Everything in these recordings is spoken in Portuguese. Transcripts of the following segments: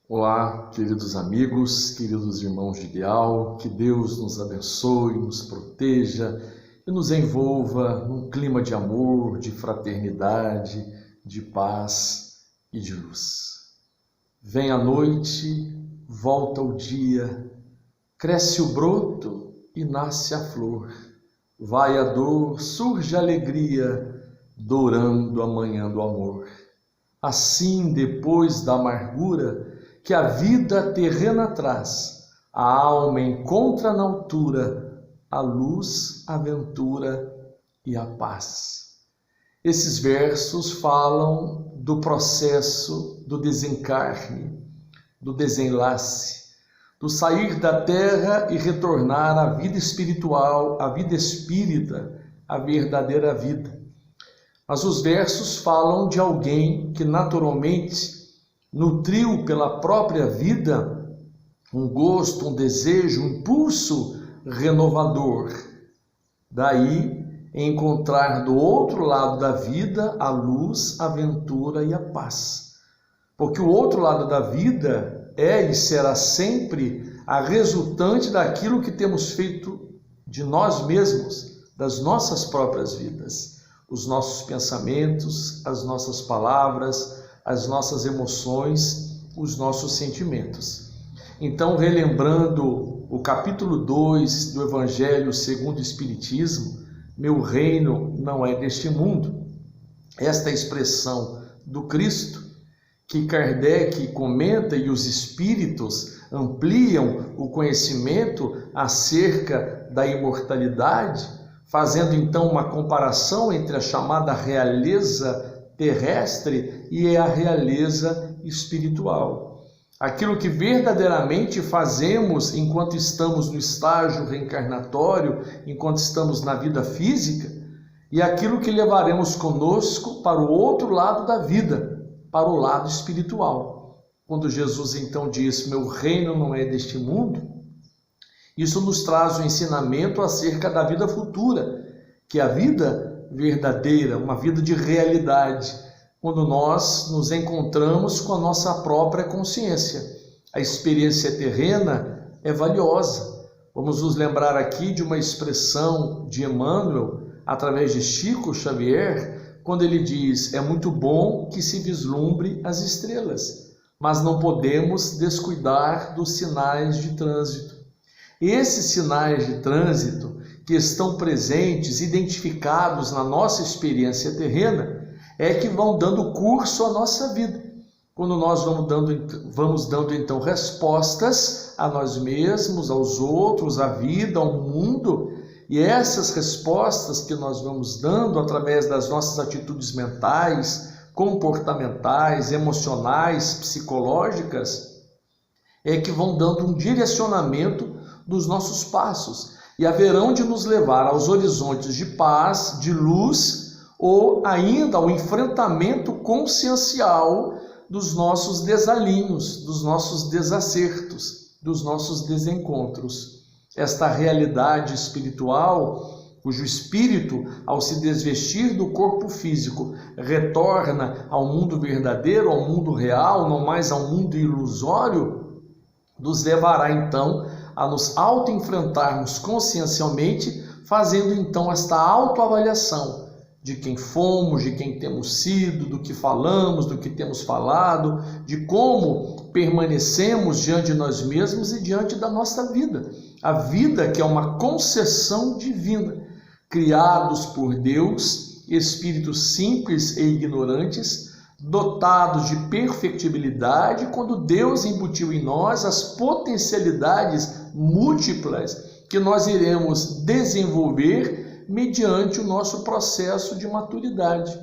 Olá, queridos amigos, queridos irmãos de ideal, que Deus nos abençoe, nos proteja e nos envolva num clima de amor, de fraternidade, de paz e de luz. Vem a noite, volta o dia, cresce o broto e nasce a flor. Vai a dor, surge a alegria, dourando a manhã do amor. Assim, depois da amargura que a vida terrena traz, a alma encontra na altura a luz, a ventura e a paz. Esses versos falam do processo do desencarne, do desenlace, do sair da terra e retornar à vida espiritual, à vida espírita, à verdadeira vida. Mas os versos falam de alguém que naturalmente nutriu pela própria vida um gosto, um desejo, um impulso renovador. Daí encontrar do outro lado da vida a luz, a ventura e a paz. Porque o outro lado da vida é e será sempre a resultante daquilo que temos feito de nós mesmos, das nossas próprias vidas. Os nossos pensamentos, as nossas palavras, as nossas emoções, os nossos sentimentos. Então, relembrando o capítulo 2 do Evangelho segundo o Espiritismo, meu reino não é deste mundo. Esta expressão do Cristo, que Kardec comenta e os espíritos ampliam o conhecimento acerca da imortalidade, fazendo então uma comparação entre a chamada realeza terrestre e a realeza espiritual. Aquilo que verdadeiramente fazemos enquanto estamos no estágio reencarnatório, enquanto estamos na vida física, e aquilo que levaremos conosco para o outro lado da vida, para o lado espiritual. Quando Jesus então diz, meu reino não é deste mundo, isso nos traz um ensinamento acerca da vida futura, que é a vida verdadeira, uma vida de realidade, quando nós nos encontramos com a nossa própria consciência. A experiência terrena é valiosa. Vamos nos lembrar aqui de uma expressão de Emmanuel, através de Chico Xavier, quando ele diz, é muito bom que se vislumbre as estrelas, mas não podemos descuidar dos sinais de trânsito. Esses sinais de trânsito que estão presentes, identificados na nossa experiência terrena, é que vão dando curso à nossa vida. Quando nós vamos dando então respostas a nós mesmos, aos outros, à vida, ao mundo, e essas respostas que nós vamos dando através das nossas atitudes mentais, comportamentais, emocionais, psicológicas, é que vão dando um direcionamento dos nossos passos e haverão de nos levar aos horizontes de paz, de luz ou ainda ao enfrentamento consciencial dos nossos desalinhos, dos nossos desacertos, dos nossos desencontros. Esta realidade espiritual, cujo espírito, ao se desvestir do corpo físico, retorna ao mundo verdadeiro, ao mundo real, não mais ao mundo ilusório, nos levará então a nos auto-enfrentarmos consciencialmente, fazendo então esta autoavaliação de quem fomos, de quem temos sido, do que falamos, do que temos falado, de como permanecemos diante de nós mesmos e diante da nossa vida. A vida que é uma concessão divina, criados por Deus, espíritos simples e ignorantes, dotados de perfectibilidade, quando Deus embutiu em nós as potencialidades múltiplas que nós iremos desenvolver mediante o nosso processo de maturidade.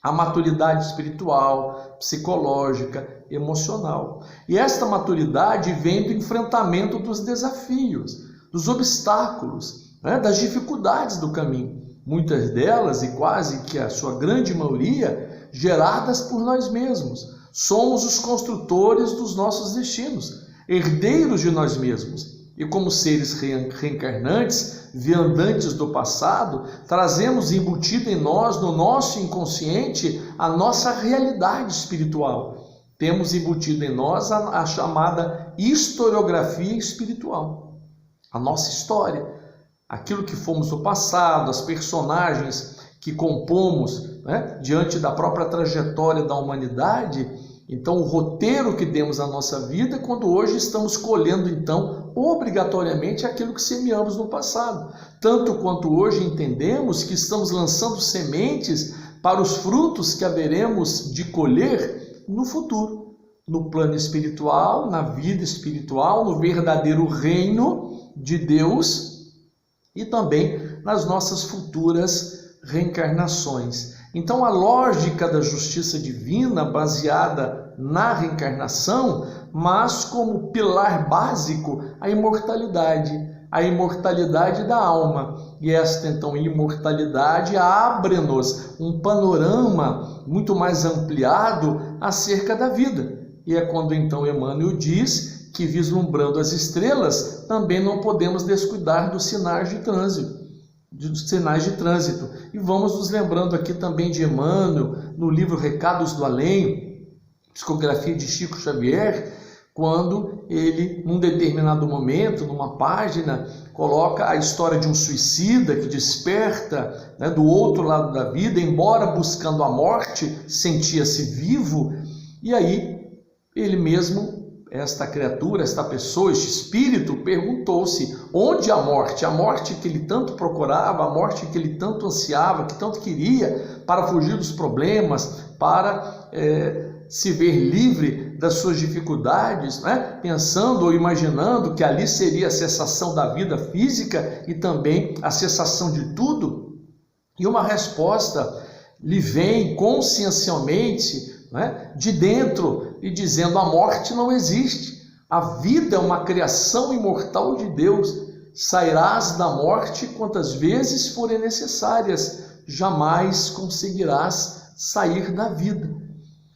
A maturidade espiritual, psicológica, emocional. E esta maturidade vem do enfrentamento dos desafios, dos obstáculos, das dificuldades do caminho. Muitas delas, e quase que a sua grande maioria, geradas por nós mesmos. Somos os construtores dos nossos destinos, herdeiros de nós mesmos. E como seres reencarnantes, viandantes do passado, trazemos embutido em nós, no nosso inconsciente, a nossa realidade espiritual. temos embutido em nós a chamada historiografia espiritual. A nossa história, aquilo que fomos no passado, as personagens que compomos, né, diante da própria trajetória da humanidade. Então, o roteiro que demos à nossa vida, quando hoje estamos colhendo, então, obrigatoriamente aquilo que semeamos no passado. Tanto quanto hoje entendemos que estamos lançando sementes para os frutos que haveremos de colher no futuro, no plano espiritual, na vida espiritual, no verdadeiro reino de Deus e também nas nossas futuras reencarnações. Então, a lógica da justiça divina, baseada na reencarnação, mas como pilar básico a imortalidade da alma. E esta, então, imortalidade abre-nos um panorama muito mais ampliado acerca da vida. E é quando, então, Emmanuel diz que, vislumbrando as estrelas, também não podemos descuidar dos sinais de trânsito. E vamos nos lembrando aqui também de Emmanuel, no livro Recados do Além, psicografia de Chico Xavier, quando ele, num determinado momento, numa página, coloca a história de um suicida que desperta, né, do outro lado da vida, embora buscando a morte, sentia-se vivo, e aí ele mesmo, esta criatura, esta pessoa, este espírito, perguntou-se onde a morte que ele tanto procurava, a morte que ele tanto ansiava, que tanto queria para fugir dos problemas, para se ver livre das suas dificuldades, né? Pensando ou imaginando que ali seria a cessação da vida física e também a cessação de tudo. E uma resposta lhe vem consciencialmente, né, de dentro, e dizendo: a morte não existe, a vida é uma criação imortal de Deus, sairás da morte quantas vezes forem necessárias, jamais conseguirás sair da vida.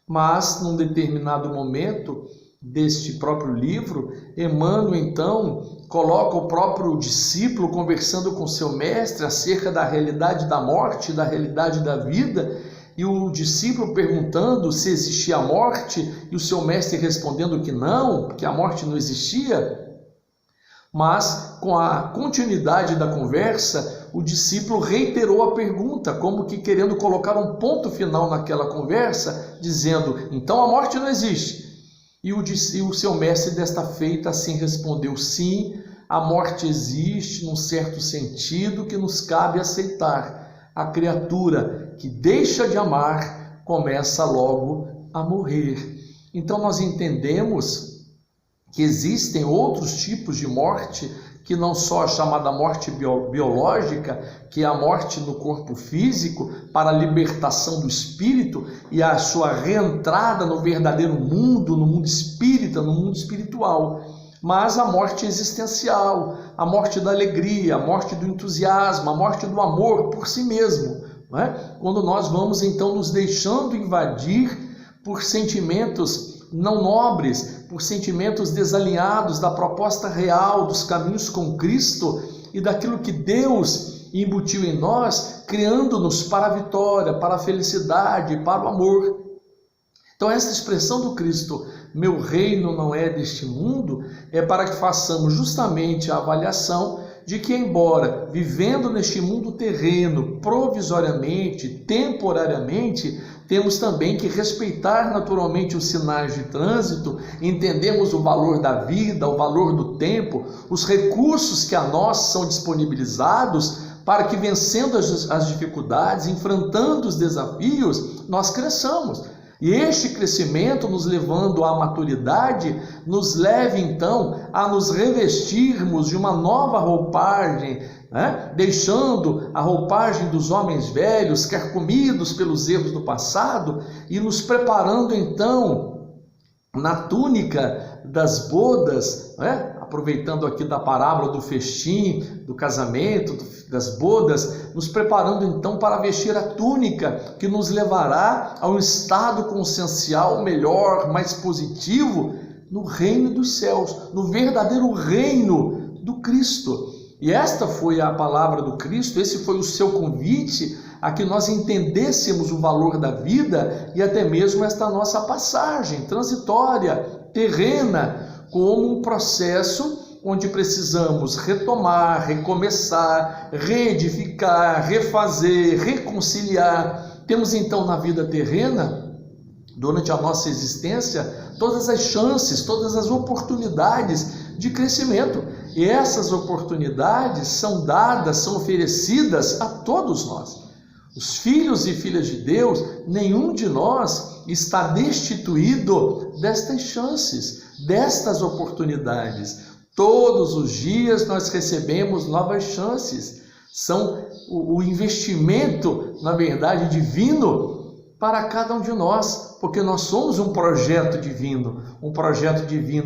Mas, num determinado momento deste próprio livro, Emmanuel, então, coloca o próprio discípulo conversando com seu mestre acerca da realidade da morte, da realidade da vida, e o discípulo perguntando se existia a morte, e o seu mestre respondendo que não, que a morte não existia. Mas, com a continuidade da conversa, o discípulo reiterou a pergunta, como que querendo colocar um ponto final naquela conversa, dizendo: então a morte não existe. E o seu mestre, desta feita, assim respondeu: sim, a morte existe num certo sentido que nos cabe aceitar. A criatura que deixa de amar começa logo a morrer. Então nós entendemos que existem outros tipos de morte, que não só a chamada morte biológica, que é a morte no corpo físico, para a libertação do espírito e a sua reentrada no verdadeiro mundo, no mundo espírita, no mundo espiritual. Mas a morte existencial, a morte da alegria, a morte do entusiasmo, a morte do amor por si mesmo, não é? Quando nós vamos então nos deixando invadir por sentimentos não nobres, por sentimentos desalinhados da proposta real dos caminhos com Cristo e daquilo que Deus embutiu em nós, criando-nos para a vitória, para a felicidade, para o amor. Então, essa expressão do Cristo, meu reino não é deste mundo, é para que façamos justamente a avaliação de que, embora vivendo neste mundo terreno, provisoriamente, temporariamente, temos também que respeitar naturalmente os sinais de trânsito, entendemos o valor da vida, o valor do tempo, os recursos que a nós são disponibilizados para que, vencendo as dificuldades, enfrentando os desafios, nós cresçamos. E este crescimento, nos levando à maturidade, nos leve então a nos revestirmos de uma nova roupagem, né? Deixando a roupagem dos homens velhos, carcomidos pelos erros do passado, e nos preparando então na túnica das bodas, né? Aproveitando aqui da parábola do festim, do casamento, das bodas, nos preparando então para vestir a túnica que nos levará a um estado consciencial melhor, mais positivo, no reino dos céus, no verdadeiro reino do Cristo. E esta foi a palavra do Cristo, esse foi o seu convite a que nós entendêssemos o valor da vida e até mesmo esta nossa passagem transitória, terrena, como um processo onde precisamos retomar, recomeçar, reedificar, refazer, reconciliar. Temos então na vida terrena, durante a nossa existência, todas as chances, todas as oportunidades de crescimento. E essas oportunidades são dadas, são oferecidas a todos nós. Os filhos e filhas de Deus, nenhum de nós está destituído destas chances, destas oportunidades. Todos os dias nós recebemos novas chances. São o investimento, na verdade, divino para cada um de nós, porque nós somos um projeto divino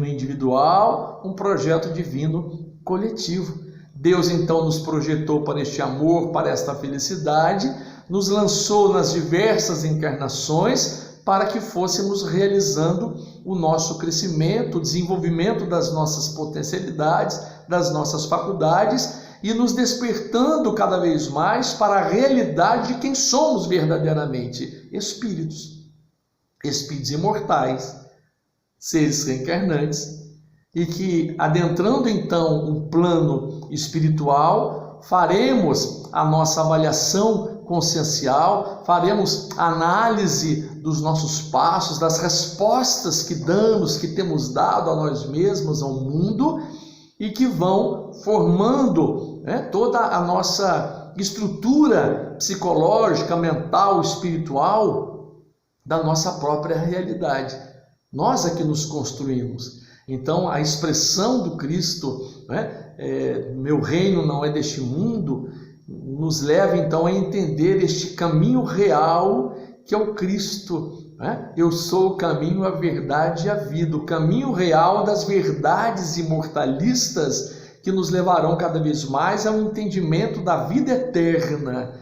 individual, um projeto divino coletivo. Deus então nos projetou para este amor, para esta felicidade, nos lançou nas diversas encarnações para que fôssemos realizando o nosso crescimento, o desenvolvimento das nossas potencialidades, das nossas faculdades e nos despertando cada vez mais para a realidade de quem somos verdadeiramente: espíritos imortais, seres reencarnantes, e que, adentrando então um plano espiritual, faremos a nossa avaliação consciencial, faremos análise dos nossos passos, das respostas que damos, que temos dado a nós mesmos, ao mundo, e que vão formando toda a nossa estrutura psicológica, mental, espiritual da nossa própria realidade. Nós é que nos construímos. Então, a expressão do Cristo, meu reino não é deste mundo, nos leva então a entender este caminho real que é o Cristo. Eu sou o caminho, a verdade e a vida, o caminho real das verdades imortalistas que nos levarão cada vez mais ao entendimento da vida eterna,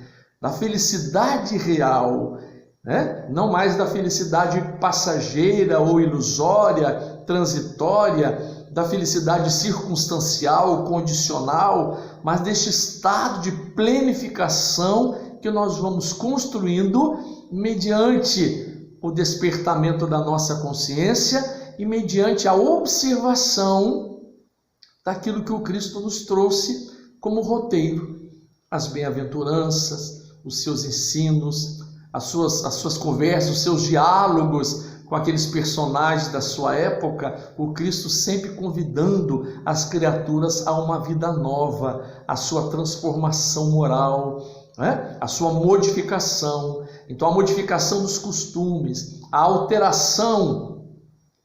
da felicidade real, não mais da felicidade passageira ou ilusória, transitória, da felicidade circunstancial, condicional, mas deste estado de plenificação que nós vamos construindo mediante o despertamento da nossa consciência e mediante a observação daquilo que o Cristo nos trouxe como roteiro, as bem-aventuranças, os seus ensinos, as suas conversas, os seus diálogos com aqueles personagens da sua época, o Cristo sempre convidando as criaturas a uma vida nova, a sua transformação moral, a sua modificação. Então, a modificação dos costumes, a alteração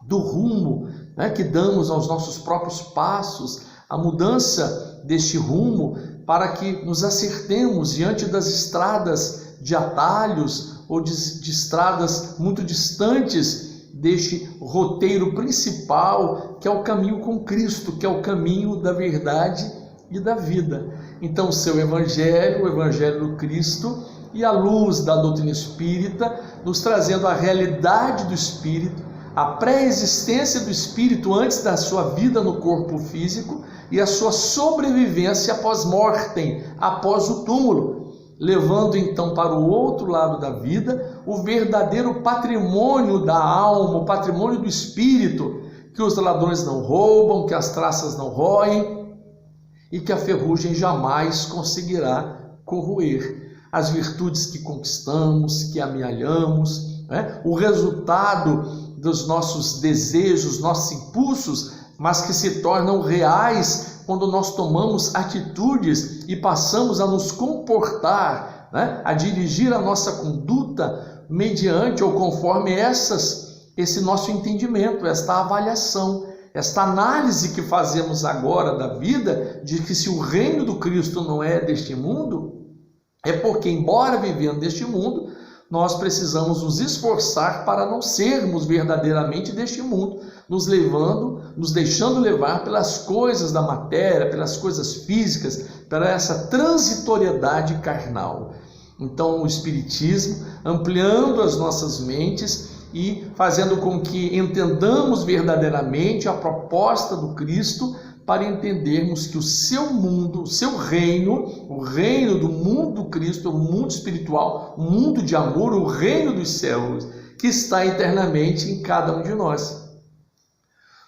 do rumo que damos aos nossos próprios passos, a mudança deste rumo para que nos acertemos diante das estradas de atalhos ou de estradas muito distantes deste roteiro principal, que é o caminho com Cristo, que é o caminho da verdade e da vida. Então, o seu Evangelho, o Evangelho do Cristo, e a luz da doutrina espírita, nos trazendo a realidade do espírito, a pré-existência do espírito antes da sua vida no corpo físico e a sua sobrevivência após mortem, após o túmulo, levando então para o outro lado da vida o verdadeiro patrimônio da alma, o patrimônio do espírito, que os ladrões não roubam, que as traças não roem e que a ferrugem jamais conseguirá corroer. As virtudes que conquistamos, que amealhamos, o resultado dos nossos desejos, nossos impulsos, mas que se tornam reais quando nós tomamos atitudes e passamos a nos comportar, a dirigir a nossa conduta mediante ou conforme esse nosso entendimento, esta avaliação, esta análise que fazemos agora da vida, de que se o reino do Cristo não é deste mundo, é porque, embora vivendo neste mundo, nós precisamos nos esforçar para não sermos verdadeiramente deste mundo, nos deixando levar pelas coisas da matéria, pelas coisas físicas, pela essa transitoriedade carnal. Então, o Espiritismo, ampliando as nossas mentes e fazendo com que entendamos verdadeiramente a proposta do Cristo para entendermos que o seu mundo, o seu reino, o reino do mundo do Cristo, o mundo espiritual, o mundo de amor, o reino dos céus, que está eternamente em cada um de nós.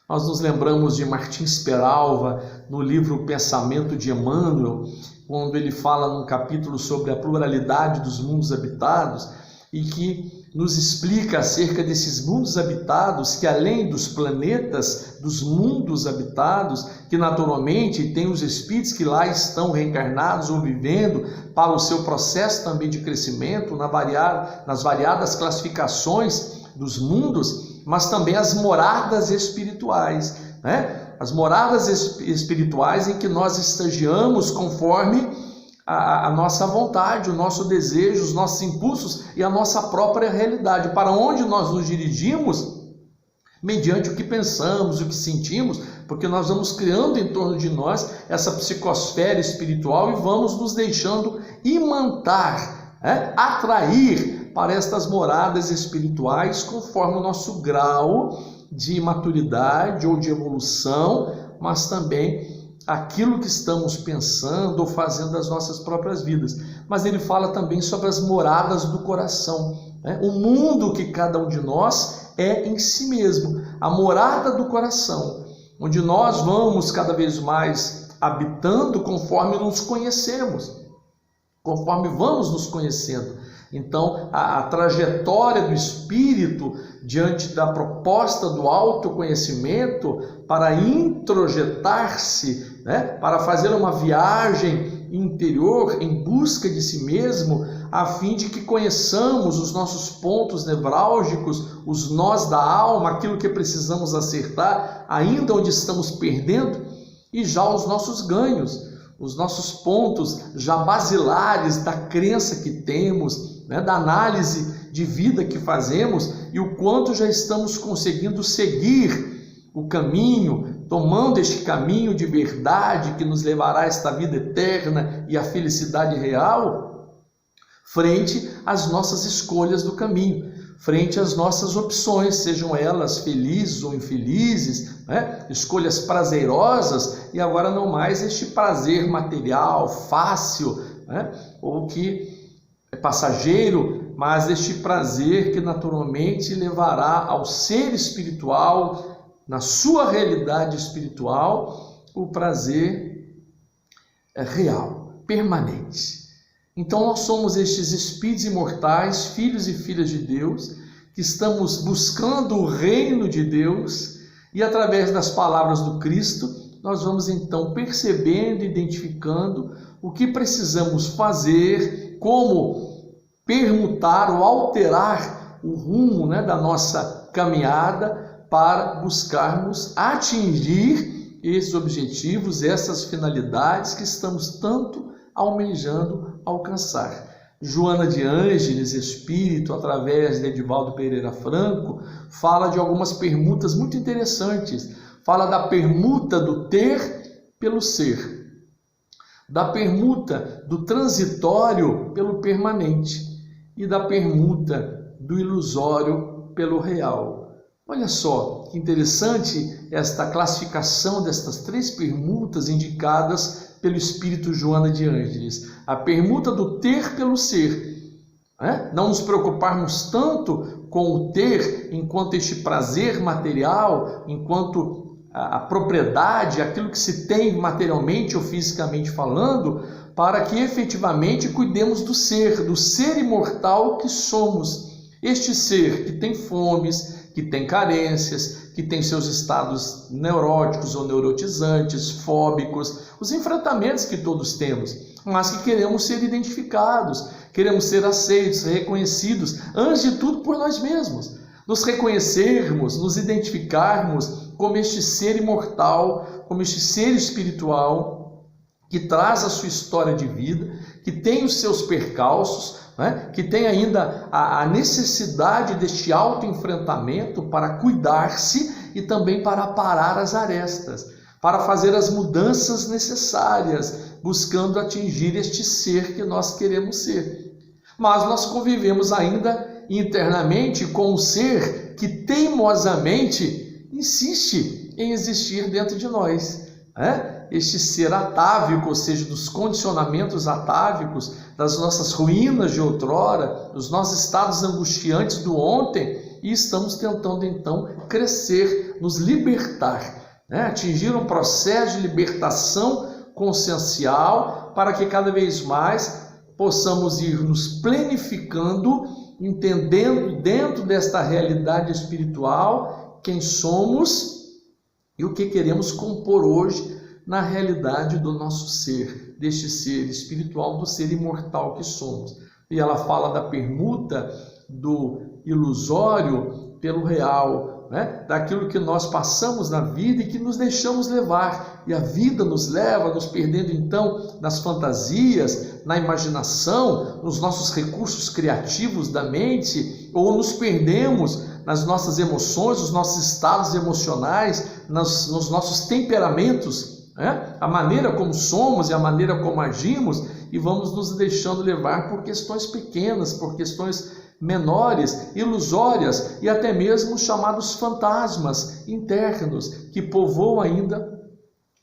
Nós nos lembramos de Martins Peralva, no livro Pensamento de Emmanuel, quando ele fala num capítulo sobre a pluralidade dos mundos habitados e que nos explica acerca desses mundos habitados, que além dos planetas, dos mundos habitados, que naturalmente tem os espíritos que lá estão reencarnados ou vivendo para o seu processo também de crescimento, nas variadas classificações dos mundos, mas também as moradas espirituais, né? As moradas espirituais em que nós estagiamos conforme a nossa vontade, o nosso desejo, os nossos impulsos e a nossa própria realidade, para onde nós nos dirigimos mediante o que pensamos, o que sentimos, porque nós vamos criando em torno de nós essa psicosfera espiritual e vamos nos deixando imantar, atrair para estas moradas espirituais conforme o nosso grau de maturidade ou de evolução, mas também aquilo que estamos pensando ou fazendo das nossas próprias vidas. Mas ele fala também sobre as moradas do coração, o mundo que cada um de nós é em si mesmo, a morada do coração, onde nós vamos cada vez mais habitando conforme nos conhecemos, conforme vamos nos conhecendo. Então, a trajetória do espírito diante da proposta do autoconhecimento para introjetar-se, para fazer uma viagem interior em busca de si mesmo, a fim de que conheçamos os nossos pontos nevrálgicos, os nós da alma, aquilo que precisamos acertar, ainda onde estamos perdendo, e já os nossos ganhos, os nossos pontos já basilares da crença que temos, da análise de vida que fazemos e o quanto já estamos conseguindo seguir o caminho, tomando este caminho de verdade que nos levará a esta vida eterna e a felicidade real, frente às nossas escolhas do caminho, frente às nossas opções, sejam elas felizes ou infelizes, escolhas prazerosas e agora não mais este prazer material, fácil, ou que é passageiro, mas este prazer que naturalmente levará ao ser espiritual, na sua realidade espiritual, o prazer real, permanente. Então nós somos estes espíritos imortais, filhos e filhas de Deus, que estamos buscando o reino de Deus e através das palavras do Cristo, nós vamos então percebendo, identificando o que precisamos fazer, como permutar ou alterar o rumo da nossa caminhada para buscarmos atingir esses objetivos, essas finalidades que estamos tanto almejando alcançar. Joana de Ângeles, espírito, através de Edivaldo Pereira Franco, fala de algumas permutas muito interessantes. Fala da permuta do ter pelo ser, da permuta do transitório pelo permanente e da permuta do ilusório pelo real. Olha só que interessante esta classificação destas três permutas indicadas pelo espírito Joana de Ângeles. A permuta do ter pelo ser, não nos preocuparmos tanto com o ter enquanto este prazer material, enquanto a propriedade, aquilo que se tem materialmente ou fisicamente falando, para que efetivamente cuidemos do ser imortal que somos. Este ser que tem fomes, que tem carências, que tem seus estados neuróticos ou neurotizantes, fóbicos, os enfrentamentos que todos temos, mas que queremos ser identificados, queremos ser aceitos, reconhecidos, antes de tudo por nós mesmos. Nos reconhecermos, nos identificarmos como este ser imortal, como este ser espiritual, que traz a sua história de vida, que tem os seus percalços, que tem ainda a necessidade deste autoenfrentamento para cuidar-se e também para parar as arestas, para fazer as mudanças necessárias, buscando atingir este ser que nós queremos ser. Mas nós convivemos ainda internamente com um ser que teimosamente insiste em existir dentro de nós, este ser atávico, ou seja, dos condicionamentos atávicos, das nossas ruínas de outrora, dos nossos estados angustiantes do ontem, e estamos tentando então crescer, nos libertar, atingir um processo de libertação consciencial, para que cada vez mais possamos ir nos planificando, entendendo dentro desta realidade espiritual quem somos e o que queremos compor hoje na realidade do nosso ser, deste ser espiritual, do ser imortal que somos. E ela fala da permuta do ilusório pelo real, daquilo que nós passamos na vida e que nos deixamos levar. E a vida nos leva, nos perdendo então nas fantasias, na imaginação, nos nossos recursos criativos da mente, ou nos perdemos nas nossas emoções, nos nossos estados emocionais, nos nossos temperamentos, a maneira como somos e a maneira como agimos, e vamos nos deixando levar por questões pequenas, por questões menores, ilusórias, e até mesmo chamados fantasmas internos que povoam ainda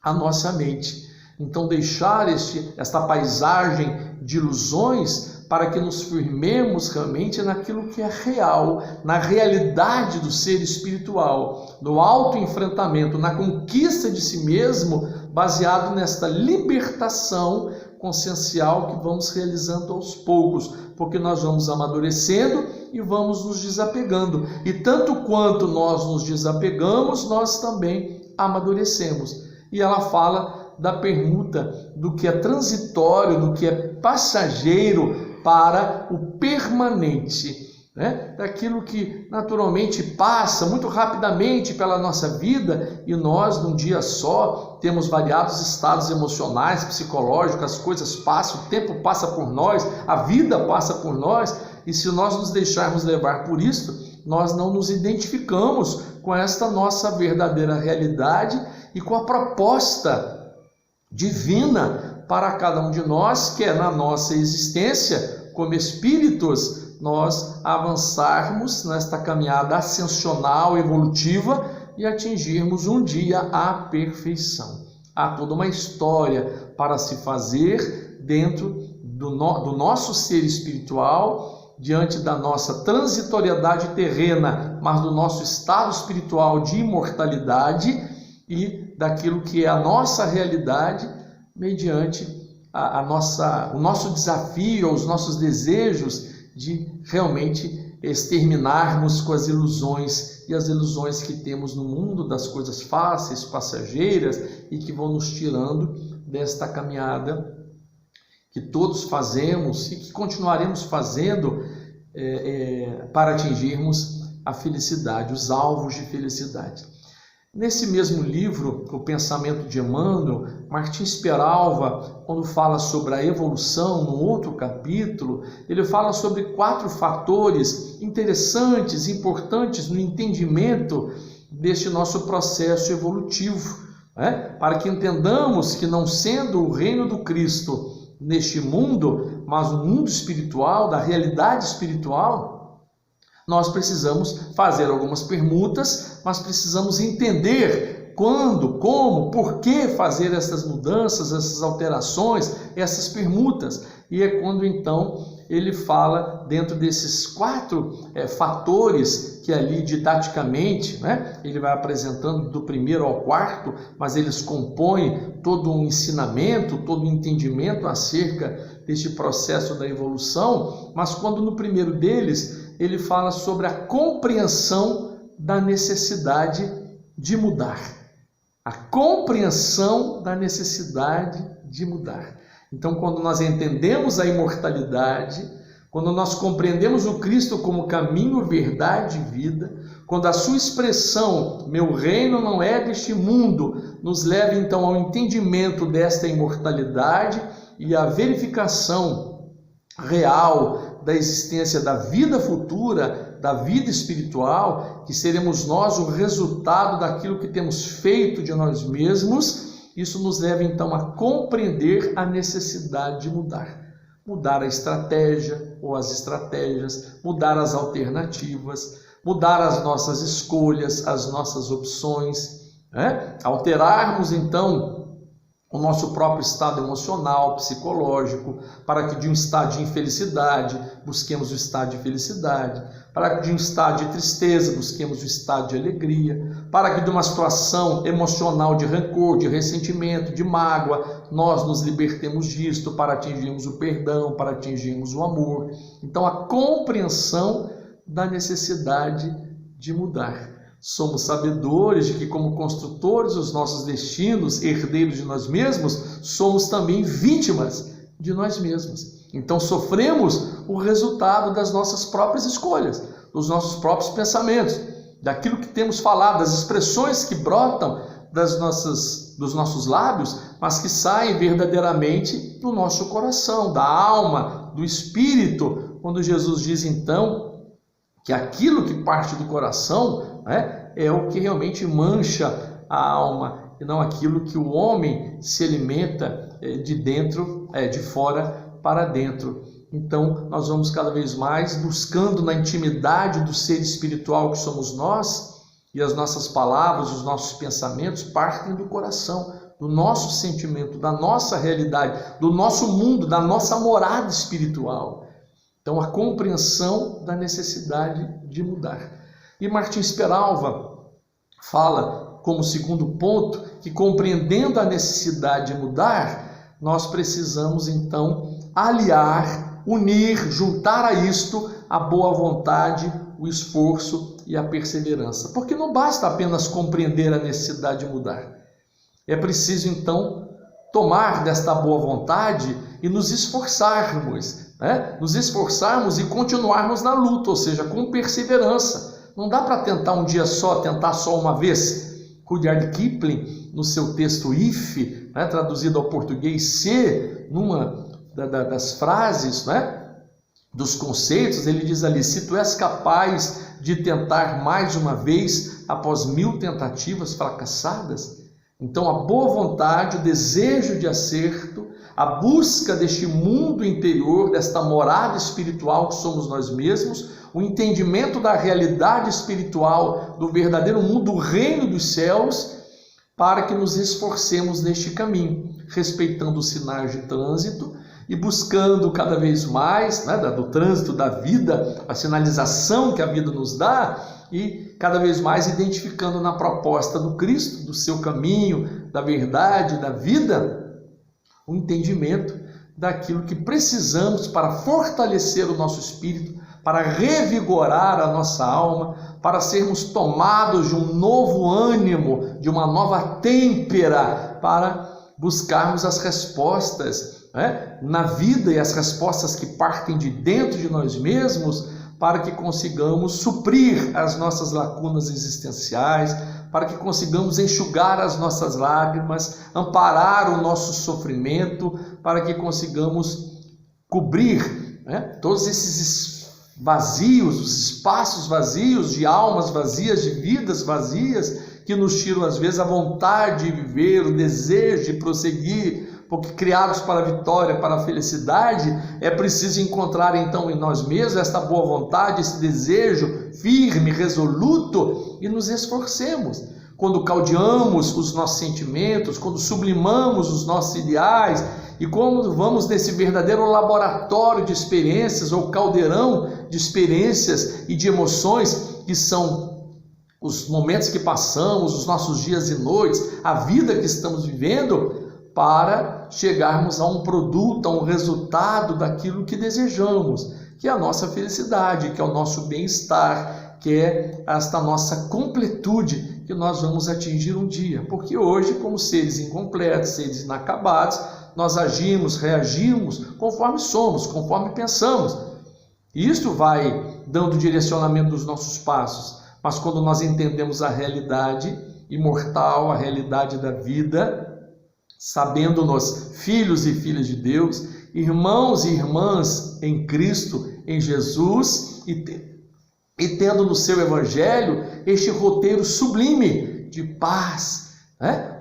a nossa mente. Então deixar esta paisagem de ilusões para que nos firmemos realmente naquilo que é real, na realidade do ser espiritual, no autoenfrentamento, na conquista de si mesmo, baseado nesta libertação consciencial que vamos realizando aos poucos, porque nós vamos amadurecendo e vamos nos desapegando. E tanto quanto nós nos desapegamos, nós também amadurecemos. E ela fala da permuta do que é transitório, do que é passageiro para o permanente, daquilo que naturalmente passa muito rapidamente pela nossa vida, e nós num dia só temos variados estados emocionais, psicológicos, as coisas passam, o tempo passa por nós, a vida passa por nós, e se nós nos deixarmos levar por isso, nós não nos identificamos com esta nossa verdadeira realidade e com a proposta divina para cada um de nós, que é na nossa existência como espíritos, nós avançarmos nesta caminhada ascensional, evolutiva, e atingirmos um dia a perfeição. Há toda uma história para se fazer dentro do nosso ser espiritual, diante da nossa transitoriedade terrena, mas do nosso estado espiritual de imortalidade e daquilo que é a nossa realidade, mediante o nosso desafio, os nossos desejos de realmente exterminarmos com as ilusões, e as ilusões que temos no mundo das coisas fáceis, passageiras, e que vão nos tirando desta caminhada que todos fazemos e que continuaremos fazendo para atingirmos a felicidade, os alvos de felicidade. Nesse mesmo livro, O Pensamento de Emmanuel, Martins Peralva, quando fala sobre a evolução, no outro capítulo, ele fala sobre 4 fatores interessantes, importantes no entendimento deste nosso processo evolutivo, para que entendamos que, não sendo o reino do Cristo neste mundo, mas o mundo espiritual, da realidade espiritual, nós precisamos fazer algumas permutas, mas precisamos entender quando, como, por que fazer essas mudanças, essas alterações, essas permutas. E é quando então ele fala dentro desses 4 fatores que ali didaticamente, ele vai apresentando do primeiro ao 4º, mas eles compõem todo um ensinamento, todo um entendimento acerca deste processo da evolução. Mas quando no primeiro deles ele fala sobre a compreensão da necessidade de mudar. A compreensão da necessidade de mudar. Então, quando nós entendemos a imortalidade, quando nós compreendemos o Cristo como caminho, verdade e vida, quando a sua expressão, meu reino não é deste mundo, nos leva então ao entendimento desta imortalidade e à verificação real da existência da vida futura, da vida espiritual, que seremos nós o resultado daquilo que temos feito de nós mesmos, isso nos leva então a compreender a necessidade de mudar. Mudar a estratégia ou as estratégias, mudar as alternativas, mudar as nossas escolhas, as nossas opções, alterarmos então o nosso próprio estado emocional, psicológico, para que de um estado de infelicidade busquemos o estado de felicidade, para que de um estado de tristeza busquemos o estado de alegria, para que de uma situação emocional de rancor, de ressentimento, de mágoa, nós nos libertemos disto para atingirmos o perdão, para atingirmos o amor. Então, a compreensão da necessidade de mudar. Somos sabedores de que, como construtores dos nossos destinos, herdeiros de nós mesmos, somos também vítimas de nós mesmos. Então, sofremos o resultado das nossas próprias escolhas, dos nossos próprios pensamentos, daquilo que temos falado, das expressões que brotam dos nossos lábios, mas que saem verdadeiramente do nosso coração, da alma, do espírito, quando Jesus diz, então, que aquilo que parte do coração é o que realmente mancha a alma, e não aquilo que o homem se alimenta de dentro, de fora para dentro. Então, nós vamos cada vez mais buscando na intimidade do ser espiritual que somos nós, e as nossas palavras, os nossos pensamentos partem do coração, do nosso sentimento, da nossa realidade, do nosso mundo, da nossa morada espiritual. Então, a compreensão da necessidade de mudar. E Martins Peralva fala, como segundo ponto, que compreendendo a necessidade de mudar, nós precisamos então aliar, unir, juntar a isto a boa vontade, o esforço e a perseverança. Porque não basta apenas compreender a necessidade de mudar. É preciso então tomar desta boa vontade e nos esforçarmos, nos esforçarmos e continuarmos na luta, ou seja, com perseverança. Não dá para tentar um dia só, tentar só uma vez. Rudyard Kipling, no seu texto If, traduzido ao português Se, numa das frases, dos conceitos, ele diz ali, se tu és capaz de tentar mais uma vez após 1000 tentativas fracassadas, então a boa vontade, o desejo de acerto, a busca deste mundo interior, desta morada espiritual que somos nós mesmos, o entendimento da realidade espiritual, do verdadeiro mundo, do reino dos céus, para que nos esforcemos neste caminho, respeitando os sinais de trânsito e buscando cada vez mais, do trânsito da vida, a sinalização que a vida nos dá, e cada vez mais identificando na proposta do Cristo, do seu caminho, da verdade, da vida, o entendimento daquilo que precisamos para fortalecer o nosso espírito, para revigorar a nossa alma, para sermos tomados de um novo ânimo, de uma nova têmpera, para buscarmos as respostas na vida e as respostas que partem de dentro de nós mesmos, para que consigamos suprir as nossas lacunas existenciais, para que consigamos enxugar as nossas lágrimas, amparar o nosso sofrimento, para que consigamos cobrir todos esses vazios, os espaços vazios de almas vazias, de vidas vazias, que nos tiram às vezes a vontade de viver, o desejo de prosseguir, porque criados para a vitória, para a felicidade, é preciso encontrar então em nós mesmos esta boa vontade, esse desejo firme, resoluto, e nos esforcemos. Quando caldeamos os nossos sentimentos, quando sublimamos os nossos ideais, e quando vamos nesse verdadeiro laboratório de experiências, ou caldeirão de experiências e de emoções, que são os momentos que passamos, os nossos dias e noites, a vida que estamos vivendo, para chegarmos a um produto, a um resultado daquilo que desejamos, que é a nossa felicidade, que é o nosso bem-estar, que é esta nossa completude que nós vamos atingir um dia. Porque hoje, como seres incompletos, seres inacabados, nós agimos, reagimos conforme somos, conforme pensamos. E isto vai dando direcionamento dos nossos passos. Mas quando nós entendemos a realidade imortal, a realidade da vida, sabendo-nos filhos e filhas de Deus, irmãos e irmãs em Cristo, em Jesus, e tendo no seu Evangelho este roteiro sublime de paz,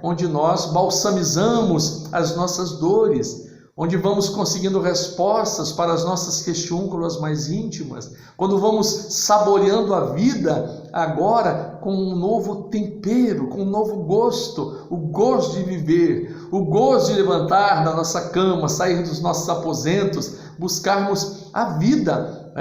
onde nós balsamizamos as nossas dores, onde vamos conseguindo respostas para as nossas questiúnculas mais íntimas, quando vamos saboreando a vida agora com um novo tempero, com um novo gosto, o gosto de viver, o gosto de levantar da nossa cama, sair dos nossos aposentos, buscarmos a vida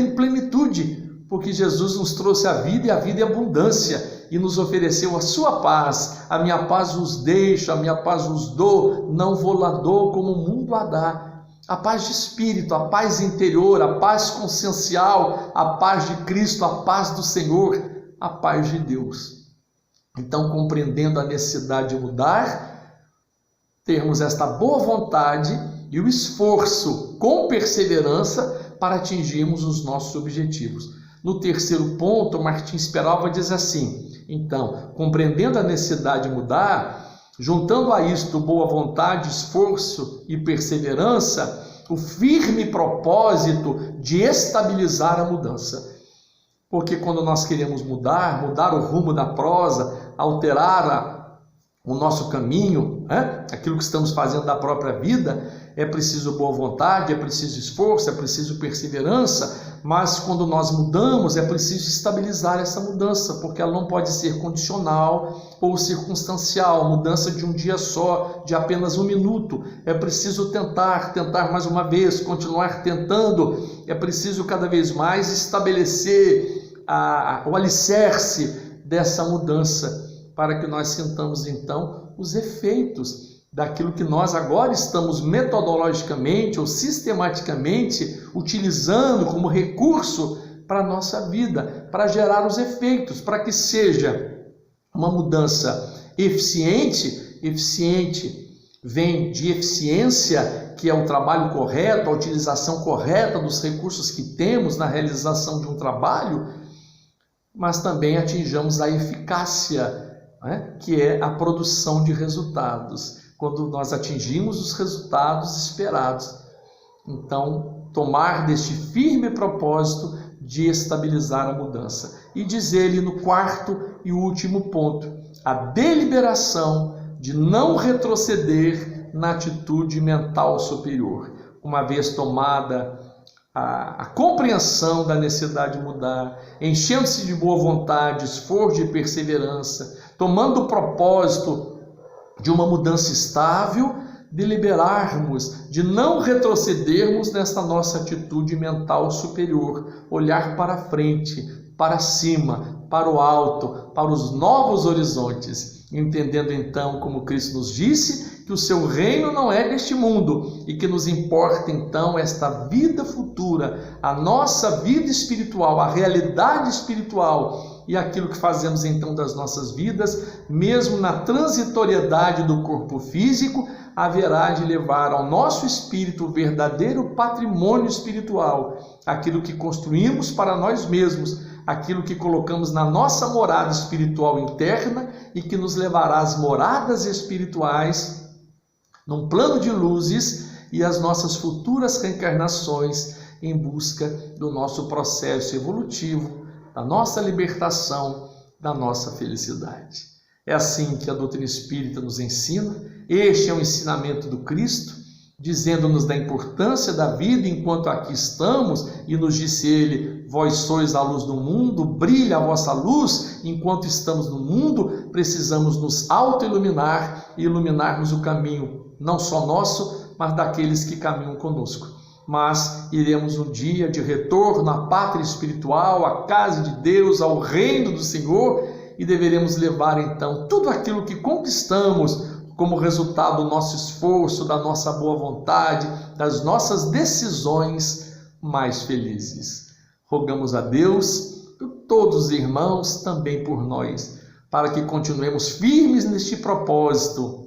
em plenitude, porque Jesus nos trouxe a vida e a vida em abundância, e nos ofereceu a sua paz. A minha paz vos deixo, a minha paz vos dou, não vou lá dou como o mundo a dá. A paz de espírito, a paz interior, a paz consciencial, a paz de Cristo, a paz do Senhor, a paz de Deus. Então, compreendendo a necessidade de mudar, termos esta boa vontade e o esforço com perseverança para atingirmos os nossos objetivos. No terceiro ponto, Martins Peralva diz assim: então, compreendendo a necessidade de mudar, juntando a isto boa vontade, esforço e perseverança, o firme propósito de estabilizar a mudança. Porque quando nós queremos mudar o rumo da prosa, alterar o nosso caminho, aquilo que estamos fazendo da própria vida, é preciso boa vontade, é preciso esforço, é preciso perseverança, mas quando nós mudamos, é preciso estabilizar essa mudança, porque ela não pode ser condicional ou circunstancial, mudança de um dia só, de apenas um minuto. É preciso tentar mais uma vez, continuar tentando, é preciso cada vez mais estabelecer o alicerce dessa mudança, para que nós sintamos então os efeitos daquilo que nós agora estamos metodologicamente ou sistematicamente utilizando como recurso para a nossa vida, para gerar os efeitos, para que seja uma mudança eficiente. Eficiente vem de eficiência, que é o trabalho correto, a utilização correta dos recursos que temos na realização de um trabalho, mas também atinjamos a eficácia, que é a produção de resultados, quando nós atingimos os resultados esperados. Então, tomar deste firme propósito de estabilizar a mudança. E dizer-lhe no quarto e último ponto, a deliberação de não retroceder na atitude mental superior. Uma vez tomada a compreensão da necessidade de mudar, enchendo-se de boa vontade, esforço e perseverança, tomando o propósito de uma mudança estável, deliberarmos de não retrocedermos nessa nossa atitude mental superior, olhar para frente, para cima, para o alto, para os novos horizontes, entendendo então, como Cristo nos disse, que o seu reino não é deste mundo e que nos importa então esta vida futura, a nossa vida espiritual, a realidade espiritual e aquilo que fazemos então das nossas vidas, mesmo na transitoriedade do corpo físico, haverá de levar ao nosso espírito o verdadeiro patrimônio espiritual, aquilo que construímos para nós mesmos, aquilo que colocamos na nossa morada espiritual interna e que nos levará às moradas espirituais, num plano de luzes, e as nossas futuras reencarnações em busca do nosso processo evolutivo, da nossa libertação, da nossa felicidade. É assim que a doutrina espírita nos ensina. Este é o ensinamento do Cristo, dizendo-nos da importância da vida enquanto aqui estamos, e nos disse ele: vós sois a luz do mundo, brilha a vossa luz. Enquanto estamos no mundo, precisamos nos auto-iluminar e iluminarmos o caminho, não só nosso, mas daqueles que caminham conosco. Mas iremos um dia de retorno à pátria espiritual, à casa de Deus, ao reino do Senhor, e deveremos levar então tudo aquilo que conquistamos como resultado do nosso esforço, da nossa boa vontade, das nossas decisões mais felizes. Rogamos a Deus, por todos os irmãos, também por nós, para que continuemos firmes neste propósito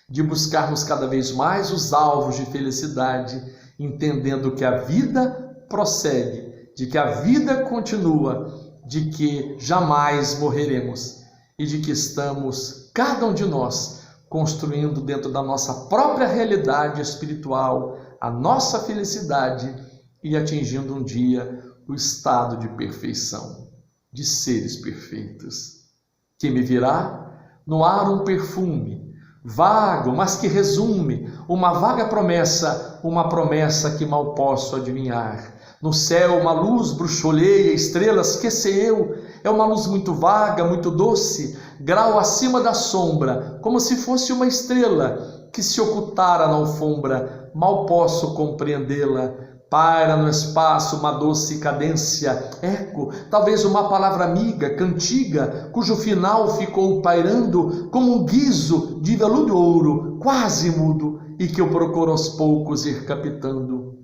de buscarmos cada vez mais os alvos de felicidade, entendendo que a vida prossegue, de que a vida continua, de que jamais morreremos e de que estamos, cada um de nós, construindo dentro da nossa própria realidade espiritual a nossa felicidade e atingindo um dia o estado de perfeição, de seres perfeitos. Que me virá no ar um perfume, vago, mas que resume uma vaga promessa, uma promessa que mal posso adivinhar. No céu uma luz bruxoleia, estrelas, que sei eu, é uma luz muito vaga, muito doce, grau acima da sombra, como se fosse uma estrela que se ocultara na alfombra, mal posso compreendê-la. Paira no espaço uma doce cadência, eco, talvez uma palavra amiga, cantiga, cujo final ficou pairando como um guizo de veludo ouro, quase mudo, e que eu procuro aos poucos ir captando.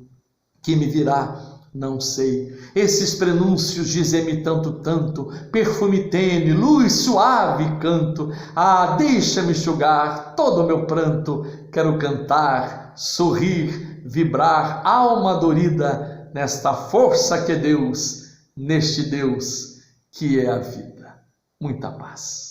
Que me virá? Não sei. Esses prenúncios dizem-me tanto, perfume tênue, luz suave, canto. Ah, deixa-me enxugar todo o meu pranto. Quero cantar, sorrir, vibrar, alma dorida, nesta força que é Deus, neste Deus que é a vida. Muita paz.